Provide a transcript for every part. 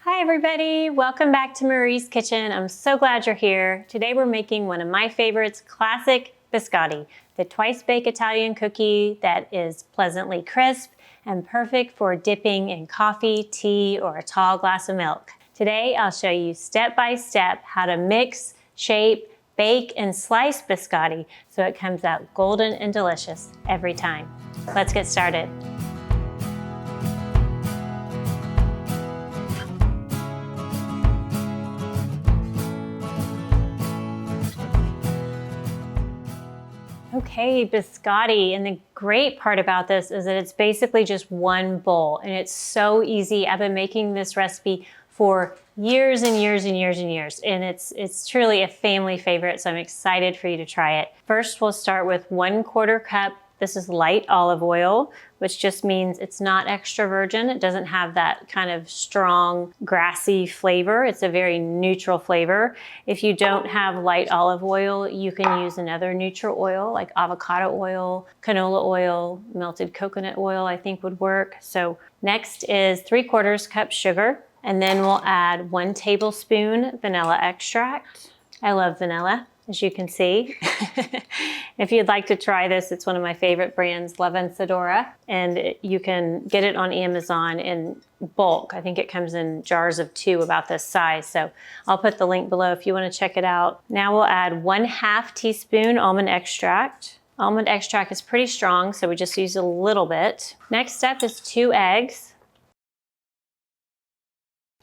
Hi everybody, welcome back to Marie's Kitchen. I'm so glad you're here. Today we're making one of my favorites, classic biscotti, the twice baked Italian cookie that is pleasantly crisp and perfect for dipping in coffee, tea, or a tall glass of milk. Today I'll show you step by step how to mix, shape, bake, and slice biscotti so it comes out golden and delicious every time. Let's get started. Okay, biscotti, and the great part about this is that it's basically just one bowl and it's so easy. I've been making this recipe for years and years and years and years, and it's truly a family favorite, so I'm excited for you to try it. First, we'll start with 1/4 cup. This is light olive oil, which just means it's not extra virgin. It doesn't have that kind of strong, grassy flavor. It's a very neutral flavor. If you don't have light olive oil, you can use another neutral oil like avocado oil, canola oil, melted coconut oil, I think would work. So next is 3/4 cup sugar, and then we'll add 1 tablespoon vanilla extract. I love vanilla, as you can see. If you'd like to try this, it's one of my favorite brands, La Vencedora, and you can get it on Amazon in bulk. I think it comes in jars of 2 about this size, so I'll put the link below if you want to check it out. Now we'll add 1/2 teaspoon almond extract. Almond extract is pretty strong, so we just use a little bit. Next step is 2 eggs.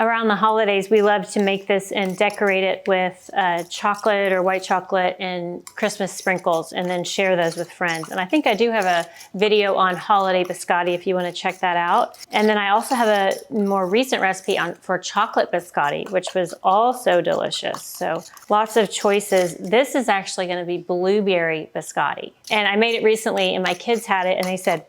Around the holidays, we love to make this and decorate it with chocolate or white chocolate and Christmas sprinkles, and then share those with friends. And I think I do have a video on holiday biscotti if you want to check that out. And then I also have a more recent recipe for chocolate biscotti, which was also delicious. So lots of choices. This is actually going to be blueberry biscotti. And I made it recently and my kids had it and they said,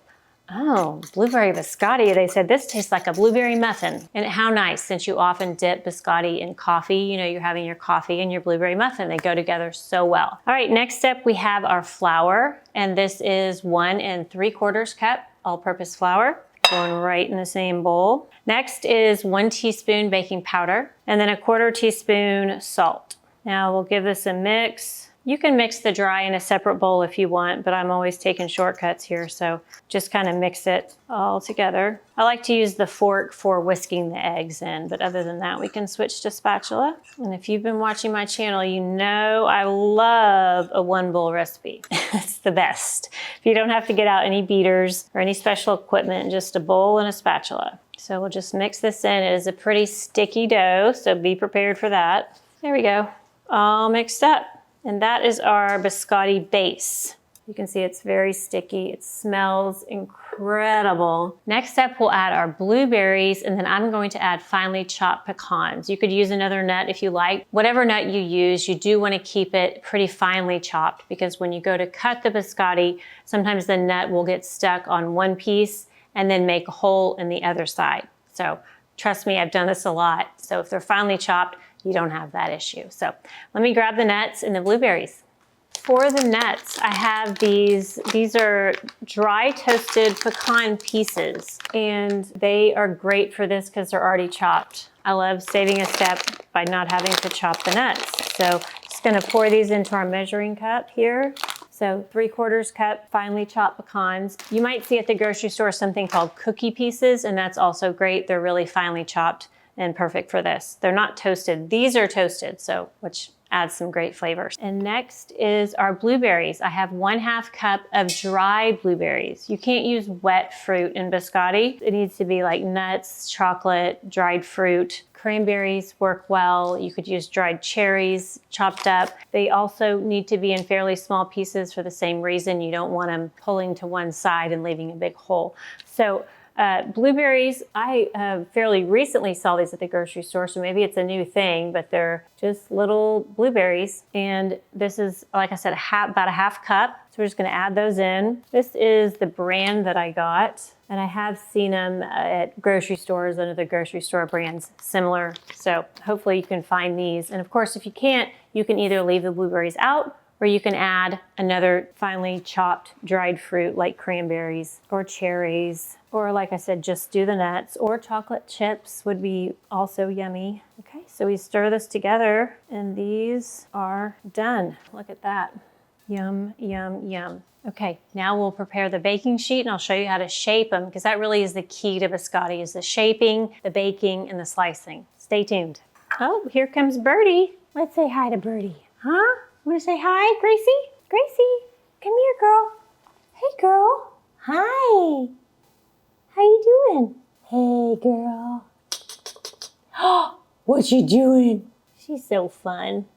"Oh, blueberry biscotti." They said, "This tastes like a blueberry muffin." And how nice, since you often dip biscotti in coffee. You know, you're having your coffee and your blueberry muffin. They go together so well. All right, next step, we have our flour. And this is 1 3/4 cup all-purpose flour, going right in the same bowl. Next is 1 teaspoon baking powder, and then 1/4 teaspoon salt. Now we'll give this a mix. You can mix the dry in a separate bowl if you want, but I'm always taking shortcuts here, so just kind of mix it all together. I like to use the fork for whisking the eggs in, but other than that, we can switch to spatula. And if you've been watching my channel, you know I love a 1-bowl recipe. It's the best. If you don't have to get out any beaters or any special equipment, just a bowl and a spatula. So we'll just mix this in. It is a pretty sticky dough, so be prepared for that. There we go, all mixed up. And that is our biscotti base. You can see it's very sticky. It smells incredible. Next up, we'll add our blueberries, and then I'm going to add finely chopped pecans. You could use another nut if you like. Whatever nut you use, you do want to keep it pretty finely chopped, because when you go to cut the biscotti, sometimes the nut will get stuck on one piece and then make a hole in the other side. So trust me, I've done this a lot. So if they're finely chopped, you don't have that issue. So let me grab the nuts and the blueberries. For the nuts, I have these are dry toasted pecan pieces, and they are great for this because they're already chopped. I love saving a step by not having to chop the nuts. So just gonna pour these into our measuring cup here. So 3/4 cup finely chopped pecans. You might see at the grocery store something called cookie pieces, and that's also great. They're really finely chopped and perfect for this. They're not toasted. These are toasted, so which adds some great flavors. And next is our blueberries. I have 1/2 cup of dried blueberries. You can't use wet fruit in biscotti. It needs to be like nuts, chocolate, dried fruit. Cranberries work well. You could use dried cherries chopped up. They also need to be in fairly small pieces for the same reason. You don't want them pulling to one side and leaving a big hole. So blueberries, I fairly recently saw these at the grocery store, so maybe it's a new thing, but they're just little blueberries. And this is, like I said, about a 1/2 cup. So we're just gonna add those in. This is the brand that I got, and I have seen them at grocery stores under the grocery store brands similar. So hopefully you can find these. And of course, if you can't, you can either leave the blueberries out or you can add another finely chopped dried fruit like cranberries or cherries, or like I said, just do the nuts, or chocolate chips would be also yummy. Okay, so we stir this together and these are done. Look at that. Yum, yum, yum. Okay, now we'll prepare the baking sheet and I'll show you how to shape them, because that really is the key to biscotti, is the shaping, the baking, and the slicing. Stay tuned. Oh, here comes Birdie. Let's say hi to Birdie. Huh? Want to say hi, Gracie? Gracie, come here, girl. Hey, girl. Hi. How you doing? Hey, girl. What you doing? She's so fun.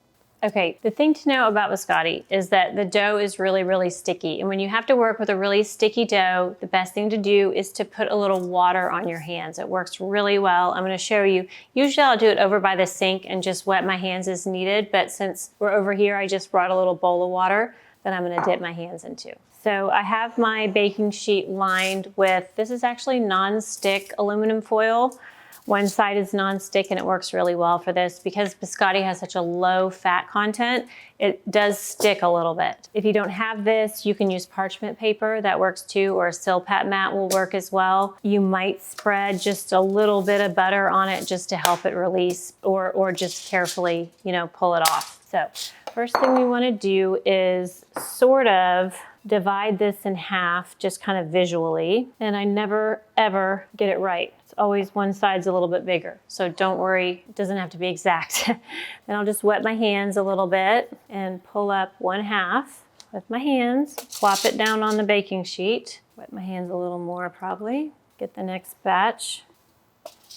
Okay, the thing to know about biscotti is that the dough is really, really sticky. And when you have to work with a really sticky dough, the best thing to do is to put a little water on your hands. It works really well. I'm gonna show you. Usually I'll do it over by the sink and just wet my hands as needed. But since we're over here, I just brought a little bowl of water that I'm gonna dip my hands into. So I have my baking sheet lined with, this is actually non-stick aluminum foil. One side is non-stick and it works really well for this because biscotti has such a low fat content. It does stick a little bit. If you don't have this, you can use parchment paper, that works too, or a Silpat mat will work as well. You might spread just a little bit of butter on it just to help it release, or just carefully, you know, pull it off. So first thing we want to do is sort of divide this in half, just kind of visually. And I never, ever get it right. It's always one side's a little bit bigger. So don't worry, it doesn't have to be exact. Then I'll just wet my hands a little bit and pull up one half with my hands, plop it down on the baking sheet. Wet my hands a little more probably. Get the next batch,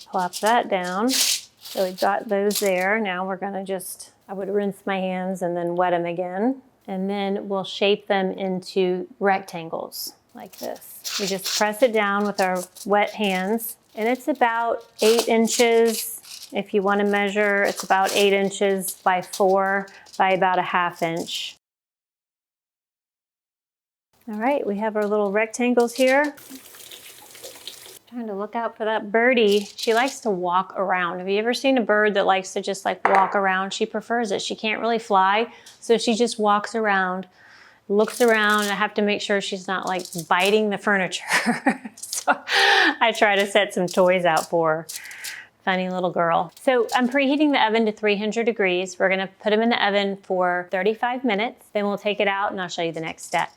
plop that down. So we've got those there. Now we're gonna just, I would rinse my hands and then wet them again. And then we'll shape them into rectangles like this. We just press it down with our wet hands, and it's about 8 inches. If you want to measure, it's about 8 inches by 4 by about a ½ inch. All right, we have our little rectangles here. Trying to look out for that birdie. She likes to walk around. Have you ever seen a bird that likes to just like walk around? She prefers it. She can't really fly, so she just walks around, looks around. I have to make sure she's not like biting the furniture. So I try to set some toys out for her. Funny little girl. So I'm preheating the oven to 300 degrees. We're gonna put them in the oven for 35 minutes. Then we'll take it out and I'll show you the next step.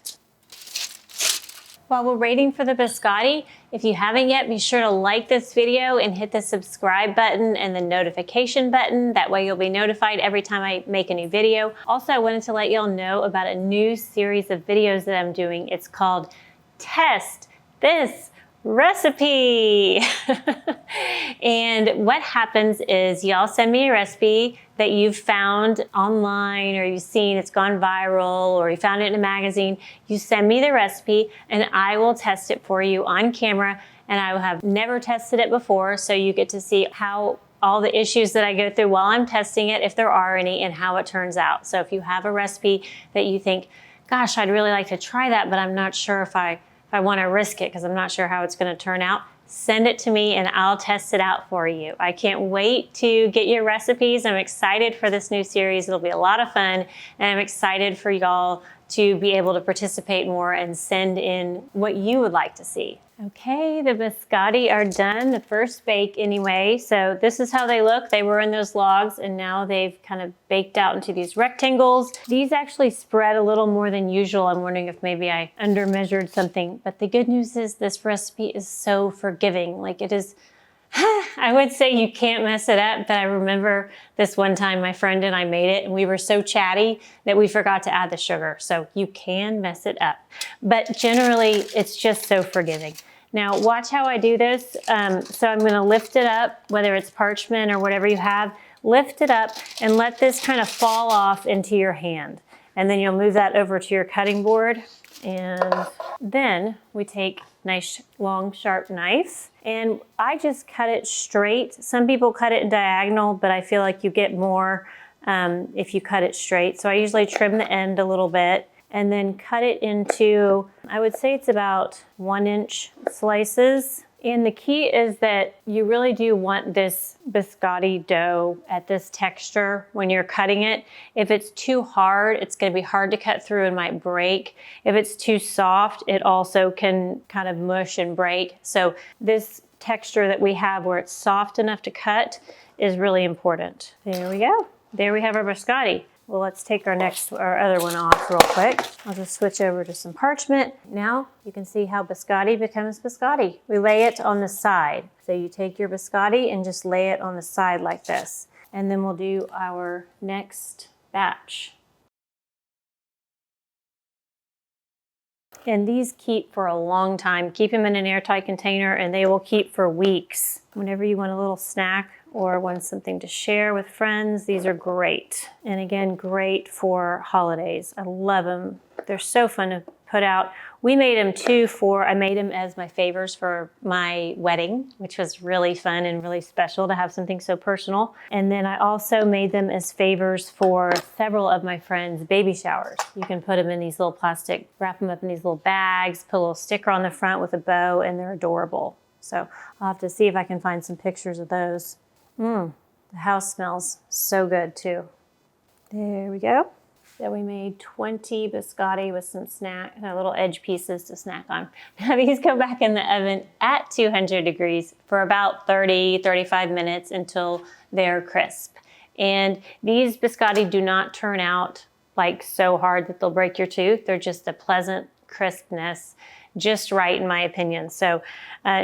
While we're waiting for the biscotti, if you haven't yet, be sure to like this video and hit the subscribe button and the notification button. That way you'll be notified every time I make a new video. Also, I wanted to let y'all know about a new series of videos that I'm doing. It's called Test This Recipe. And what happens is y'all send me a recipe that you've found online, or you've seen it's gone viral, or you found it in a magazine. You send me the recipe and I will test it for you on camera, and I will have never tested it before, so you get to see how all the issues that I go through while I'm testing it, if there are any, and how it turns out. So if you have a recipe that you think, gosh, I'd really like to try that, but I'm not sure if I want to risk it because I'm not sure how it's going to turn out, send it to me and I'll test it out for you. I can't wait to get your recipes. I'm excited for this new series. It'll be a lot of fun, and I'm excited for y'all to be able to participate more and send in what you would like to see. Okay, the biscotti are done, the first bake anyway. So this is how they look. They were in those logs and now they've kind of baked out into these rectangles. These actually spread a little more than usual. I'm wondering if maybe I undermeasured something, but the good news is this recipe is so forgiving. Like, it is, I would say you can't mess it up, but I remember this one time my friend and I made it and we were so chatty that we forgot to add the sugar. So you can mess it up, but generally it's just so forgiving. Now watch how I do this. So I'm gonna lift it up, whether it's parchment or whatever you have, lift it up and let this kind of fall off into your hand. And then you'll move that over to your cutting board. And then we take nice long sharp knife, and I just cut it straight. Some people cut it diagonal, but I feel like you get more if you cut it straight. So I usually trim the end a little bit and then cut it into, I would say it's about 1 inch slices. And the key is that you really do want this biscotti dough at this texture when you're cutting it. If it's too hard, it's going to be hard to cut through and might break. If it's too soft, it also can kind of mush and break. So this texture that we have where it's soft enough to cut is really important. There we go. There we have our biscotti. Well, let's take our other one off real quick. I'll just switch over to some parchment. Now you can see how biscotti becomes biscotti. We lay it on the side. So you take your biscotti and just lay it on the side like this. And then we'll do our next batch. And these keep for a long time. Keep them in an airtight container and they will keep for weeks. Whenever you want a little snack or want something to share with friends, these are great. And again, great for holidays. I love them. They're so fun to put out. We made them too I made them as my favors for my wedding, which was really fun and really special to have something so personal. And then I also made them as favors for several of my friends' baby showers. You can put them in these little plastic, wrap them up in these little bags, put a little sticker on the front with a bow, and they're adorable. So I'll have to see if I can find some pictures of those. The house smells so good too. There we go. So we made 20 biscotti with some little edge pieces to snack on. Now these go back in the oven at 200 degrees for about 30-35 minutes until they're crisp. And these biscotti do not turn out like so hard that they'll break your tooth. They're just a pleasant crispness, just right in my opinion. So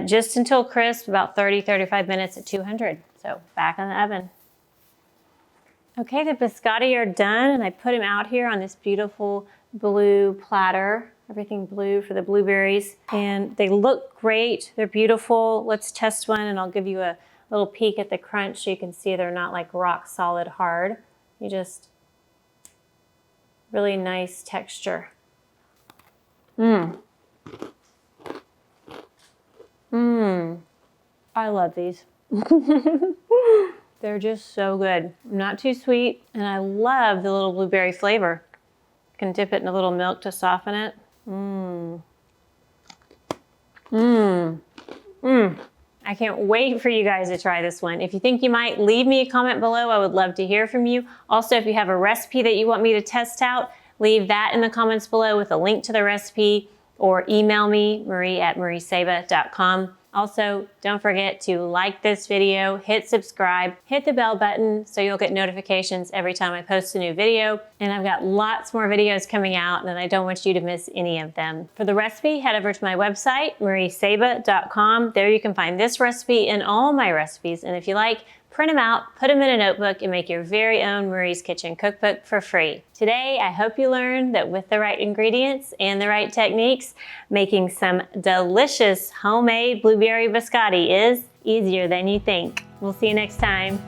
just until crisp, about 30-35 minutes at 200. So back in the oven. Okay, the biscotti are done and I put them out here on this beautiful blue platter. Everything blue for the blueberries. And they look great. They're beautiful. Let's test one and I'll give you a little peek at the crunch so you can see they're not like rock solid hard. You just, really nice texture. I love these. They're just so good. Not too sweet, and I love the little blueberry flavor. You can dip it in a little milk to soften it. I can't wait for you guys to try this one. If you think you might, leave me a comment below. I would love to hear from you. Also, if you have a recipe that you want me to test out, leave that in the comments below with a link to the recipe or email me, marie@mariesaba.com. Also, don't forget to like this video, hit subscribe, hit the bell button so you'll get notifications every time I post a new video. And I've got lots more videos coming out and I don't want you to miss any of them. For the recipe, head over to my website, mariesaba.com. There you can find this recipe and all my recipes. And if you like, print them out, put them in a notebook, and make your very own Marie's Kitchen cookbook for free. Today, I hope you learned that with the right ingredients and the right techniques, making some delicious homemade blueberry biscotti is easier than you think. We'll see you next time.